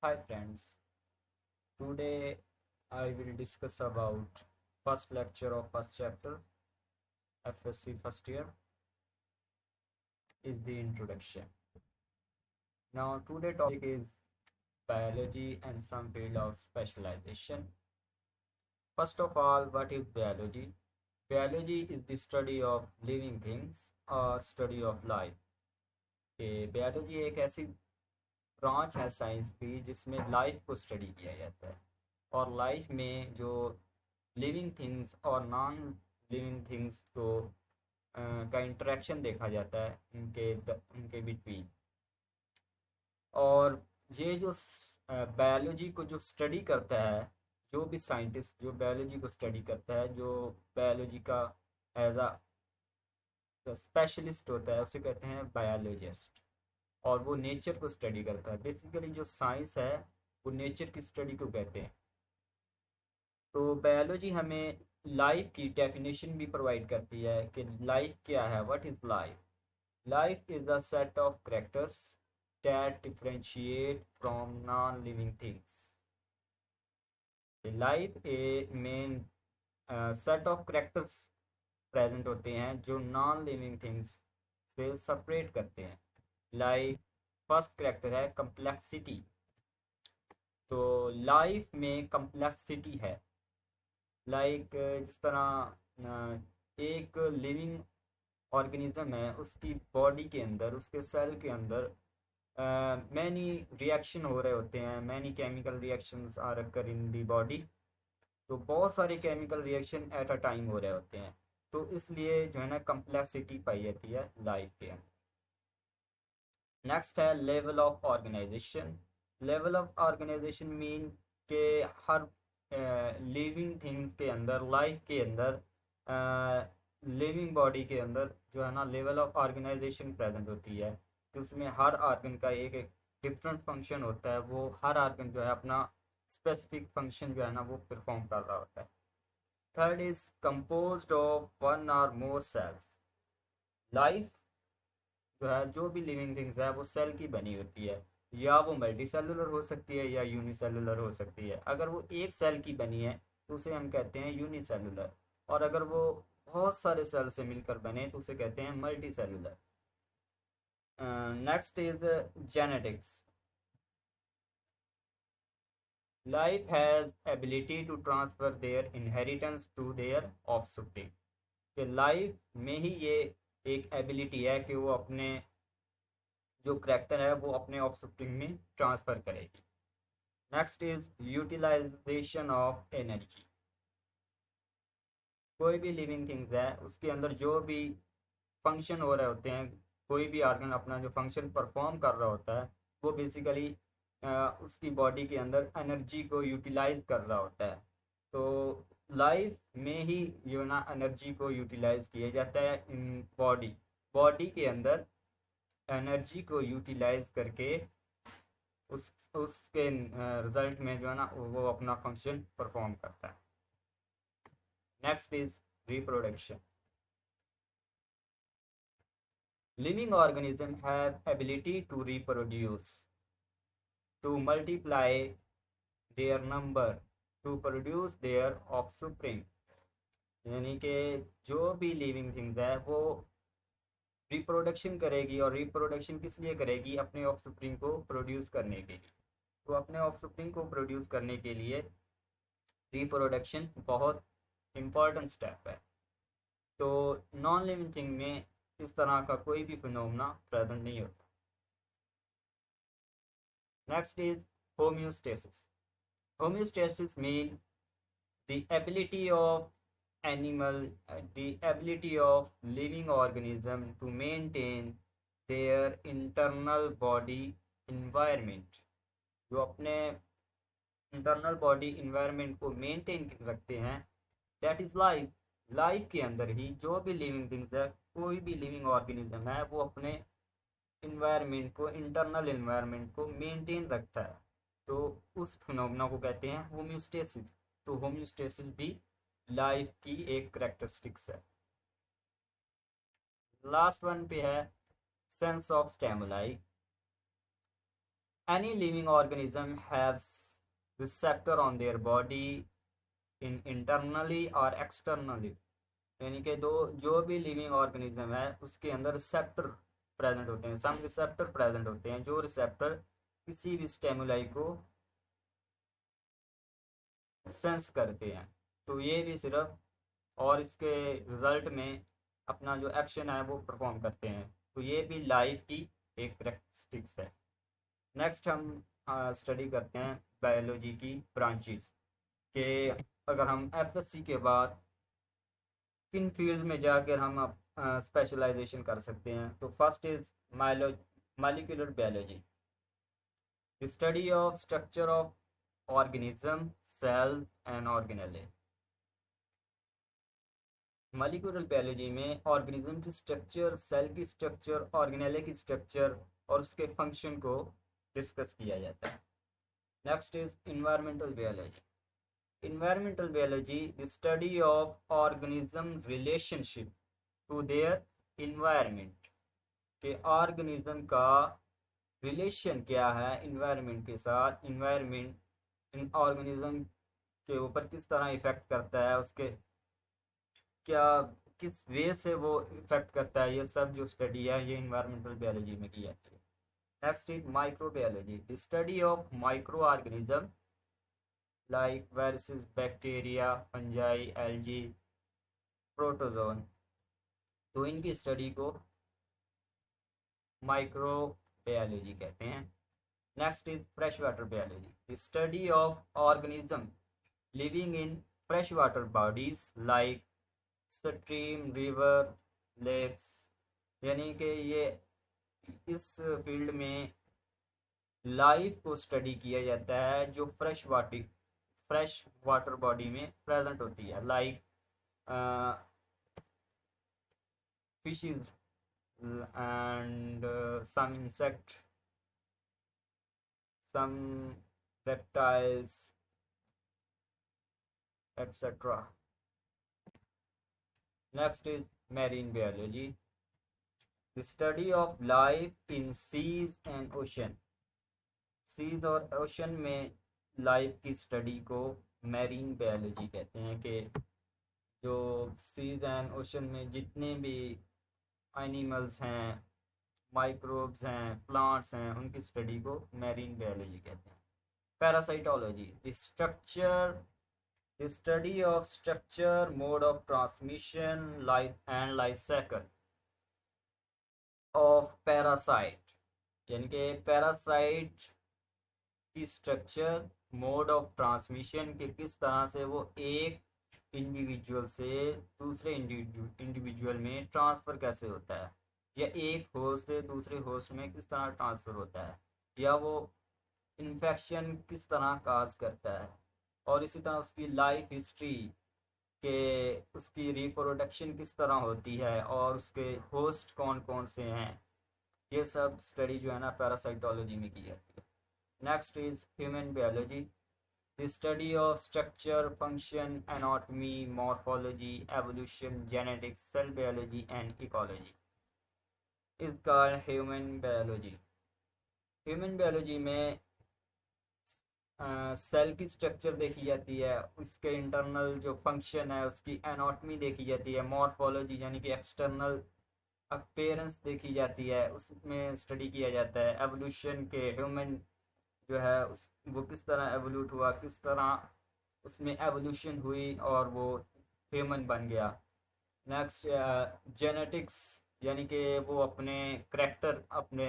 Hi friends, today I will discuss about first lecture of first chapter FSC first year is the introduction. Now today topic is biology and some field of specialization. First of all, what is biology? Biology is the study of living things or study of life. biology एक ऐसी branch है science की जिसमें life को study किया जाता है और लाइफ में जो लिविंग थिंग्स और नॉन लिविंग थिंग्स को का इंटरेक्शन देखा जाता है उनके बिटवीन। और ये जो बायोलॉजी को जो स्टडी करता है, जो भी साइंटिस्ट जो बायोलॉजी को स्टडी करता है, जो बायोलॉजी का एज अ स्पेशलिस्ट होता है उसे कहते हैं बायोलॉजिस्ट। और वो नेचर को स्टडी करता है। बेसिकली जो साइंस है वो नेचर की स्टडी को कहते हैं। तो बायोलॉजी हमें लाइफ की डेफिनेशन भी प्रोवाइड करती है कि लाइफ क्या है, what is life. Life is the set of characters that differentiate from non living things. Life a main set of characters present होते हैं जो नॉन लिविंग थिंग्स से सेपरेट करते हैं। लाइफ फर्स्ट कैरेक्टर है कम्प्लेक्सिटी। तो लाइफ में complexity है। जिस तरह एक लिविंग ऑर्गेनिज्म है, उसकी बॉडी के अंदर, उसके सेल के अंदर मैनी रिएक्शन हो रहे होते हैं, many chemical reactions are occur in the body. तो बहुत सारे chemical reaction at a time हो रहे होते हैं। तो इसलिए जो है ना कम्प्लेक्सिटी पाई जाती है लाइफ के अंदर। नेक्स्ट है level of organisation. Level of organisation mean के हर लिविंग थिंग्स के अंदर, लाइफ के अंदर, लिविंग बॉडी के अंदर जो है ना लेवल ऑफ ऑर्गेनाइजेशन प्रेजेंट होती है। तो उसमें हर ऑर्गन का एक एक डिफरेंट फंक्शन होता है। वो हर ऑर्गन जो है अपना स्पेसिफिक फंक्शन जो है ना वो परफॉर्म कर रहा होता है। Third is composed of one और मोर सेल्स। लाइफ जो है, जो भी लिविंग थिंग्स है वो सेल की बनी होती है। या वो मल्टी सेलुलर हो सकती है या यूनिसेलुलर हो सकती है। अगर वो एक सेल की बनी है तो उसे हम कहते हैं यूनिसेलुलर। और अगर वो बहुत सारे सेल से मिलकर बने तो उसे कहते हैं multi cellular. Next is genetics. Life has ability to transfer their inheritance to their offspring. कि लाइफ में ही ये एक एबिलिटी है कि वो अपने जो करैक्टर है वो अपने ऑफस्प्रिंग में ट्रांसफर करेगी। Next is utilisation of energy. कोई भी लिविंग थिंग्स है उसके अंदर जो भी फंक्शन हो रहे होते हैं, कोई भी ऑर्गन अपना जो फंक्शन परफॉर्म कर रहा होता है वो बेसिकली उसकी बॉडी के अंदर एनर्जी को यूटिलाइज कर रहा होता है। तो लाइफ में ही जो ना एनर्जी को यूटिलाइज किया जाता है इन बॉडी बॉडी के अंदर। एनर्जी को यूटिलाइज करके उसके रिजल्ट में जो है ना वो अपना फंक्शन परफॉर्म करता है। Next is reproduction. Living organism have ability to reproduce, to multiply their number, to produce their offspring. यानी कि जो भी लिविंग थिंग्स है वो रिप्रोडक्शन करेगी। और रिप्रोडक्शन किस लिए करेगी? अपने ऑफस्प्रिंग को प्रोड्यूस करने के लिए। तो अपने ऑफस्प्रिंग को प्रोड्यूस करने के लिए रिप्रोडक्शन बहुत इम्पॉर्टेंट स्टेप है। तो नॉन लिविंग थिंग में इस तरह का कोई भी फिनोमेना प्रेजेंट नहीं होता। Next is homeostasis. Homeostasis mean the ability of animal, the ability of living organism to maintain their internal body environment। जो अपने इंटरनल बॉडी इन्वायरमेंट को मेंटेन रखते हैं, दैट इज लाइफ। लाइफ के अंदर ही जो भी लिविंग थिंग्स है, कोई भी लिविंग ऑर्गेनिज्म है वो अपने इन्वायरमेंट को, इंटरनल इन्वायरमेंट को मेंटेन रखता है। तो उस फिनोमेना को कहते हैं होम्योस्टेसिस। तो होम्योस्टेसिस भी लाइफ की एक करेक्टरिस्टिक्स है। लास्ट वन पे है sense of stimuli. Any living organism has receptor on their body in internally or externally, यानी कि दो जो भी लिविंग ऑर्गेनिज्म है उसके अंदर रिसेप्टर प्रेजेंट होते हैं, सम रिसेप्टर प्रेजेंट होते हैं जो रिसेप्टर किसी भी स्टेमुलाई को सेंस करते हैं। तो ये भी सिर्फ और इसके रिजल्ट में अपना जो एक्शन है वो परफॉर्म करते हैं। तो ये भी लाइफ की एक करेक्टरिस्टिक्स है। नेक्स्ट हम स्टडी करते हैं बायोलॉजी की ब्रांचेस के, अगर हम एफएससी के बाद किन फील्ड में जाकर हम स्पेशलाइजेशन कर सकते हैं। तो first is molecular biology, the study of structure of organism, cells and organelle. Molecular biology में ऑर्गेनिज्म की स्ट्रक्चर, सेल की स्ट्रक्चर, ऑर्गेनेले की स्ट्रक्चर और उसके फंक्शन को डिस्कस किया जाता है। Next is environmental biology, environmental biology, the study of organism relationship to their environment, के ऑर्गेनिज्म का रिलेशन क्या है इन्वायरमेंट के साथ, इन्वायरमेंट इन ऑर्गेनिज्म के ऊपर किस तरह इफेक्ट करता है, उसके क्या किस वे से वो इफेक्ट करता है, ये सब जो स्टडी है ये इन्वायरमेंटल बायोलॉजी में की जाती है। Next is microbiology, the study of micro organism like viruses, bacteria, fungi, algae, protozoan. तो इनकी स्टडी को माइक्रोबायोलॉजी कहते हैं। Next is fresh water biology, the study of organism living in fresh water bodies like stream, river, lakes, यानी कि ये इस field में लाइफ को स्टडी किया जाता है जो फ्रेश वाटर बॉडी में प्रेजेंट होती है, like fishes and some insect, some reptiles, etc. Next is marine biology, the study of life in seas and ocean. Seas और ओशन में लाइफ की स्टडी को मैरीन बायोलॉजी कहते हैं, कि जो सीज एंड ओशन में जितने भी एनिमल्स हैं, माइक्रोब्स हैं, प्लांट्स हैं, उनकी स्टडी को मैरीन बायोलॉजी कहते हैं। Parasitology, the study of structure, mode of transmission, life and life cycle of parasite, यानी कि पैरासाइट की स्ट्रक्चर, मोड ऑफ ट्रांसमिशन के किस तरह से वो एक इंडिविजुअल से दूसरे इंडिविजुअल में ट्रांसफ़र कैसे होता है, या एक होस्ट से दूसरे होस्ट में किस तरह ट्रांसफ़र होता है, या वो इन्फेक्शन किस तरह काज करता है, और इसी तरह उसकी लाइफ हिस्ट्री के उसकी रिप्रोडक्शन किस तरह होती है, और उसके होस्ट कौन कौन से हैं, ये सब स्टडी जो है ना पैरासाइटोलॉजी में की जाती है। Next is human biology, the study of structure, function, anatomy, morphology, evolution, genetics, cell biology and ecology is called human biology. Human biology में सेल की स्ट्रक्चर देखी जाती है, उसके इंटरनल जो फंक्शन है उसकी एनाटॉमी देखी जाती है, मॉर्फोलॉजी यानी कि एक्सटर्नल अपीयरेंस देखी जाती है, उसमें स्टडी किया जाता है। एवोल्यूशन के ह्यूमन जो है उस वो किस तरह एवोल्यूट हुआ, किस तरह उसमें एवोल्यूशन हुई और वो ह्यूमन बन गया। नेक्स्ट जेनेटिक्स, यानी कि वो अपने करैक्टर अपने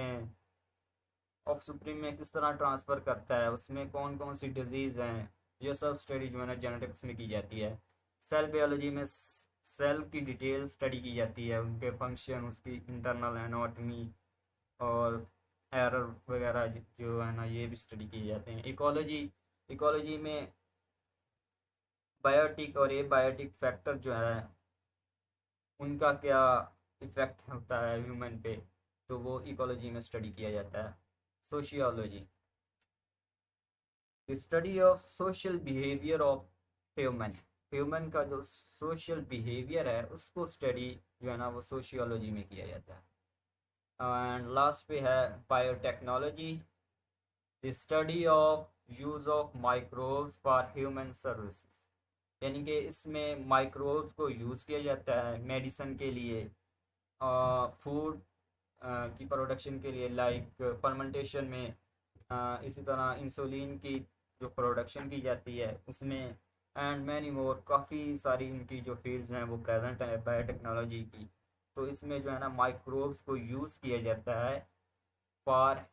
ऑफ सुप्रीम में किस तरह ट्रांसफ़र करता है, उसमें कौन कौन सी डिजीज़ हैं, ये सब स्टडी जो है ना जेनेटिक्स में की जाती है। सेल बायोलॉजी में सेल की डिटेल स्टडी की जाती है, उनके फंक्शन, उसकी इंटरनल एनाटॉमी और एरर वगैरह जो है ना ये भी स्टडी किए जाते हैं। इकोलॉजी में बायोटिक और एबायोटिक फैक्टर जो है उनका क्या इफेक्ट होता है ह्यूमन पे, तो वो इकोलॉजी में स्टडी किया जाता है। Sociology, the study of social behaviour of human का जो सोशल बिहेवियर है उसको स्टडी जो है ना वो सोशियोलॉजी में किया जाता है। एंड लास्ट पे है biotechnology, the study of use of microbes for human services, यानी कि इसमें माइक्रोब्स को यूज़ किया जाता है मेडिसिन के लिए, फूड की प्रोडक्शन के लिए, लाइक फर्मेंटेशन में, इसी तरह इंसुलिन की जो प्रोडक्शन की जाती है उसमें, एंड मैनी मोर, काफ़ी सारी इनकी जो फील्ड्स हैं वो प्रेजेंट है बायोटेक्नोलॉजी की। तो इसमें जो है ना माइक्रोब्स को यूज़ किया जाता है फॉर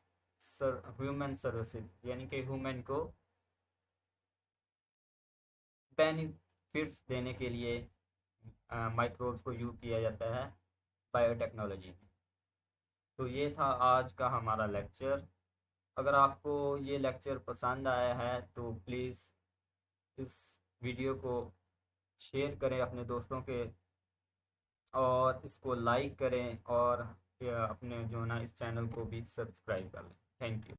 ह्यूमन सर्विसेज, यानी कि ह्यूमन को बेनिफिट्स देने के लिए माइक्रोब्स को यूज़ किया जाता है बायोटेक्नोलॉजी में। तो ये था आज का हमारा लेक्चर। अगर आपको ये लेक्चर पसंद आया है तो प्लीज़ इस वीडियो को शेयर करें अपने दोस्तों के, और इसको लाइक करें, और अपने जो ना इस चैनल को भी सब्सक्राइब कर लें। Thank you.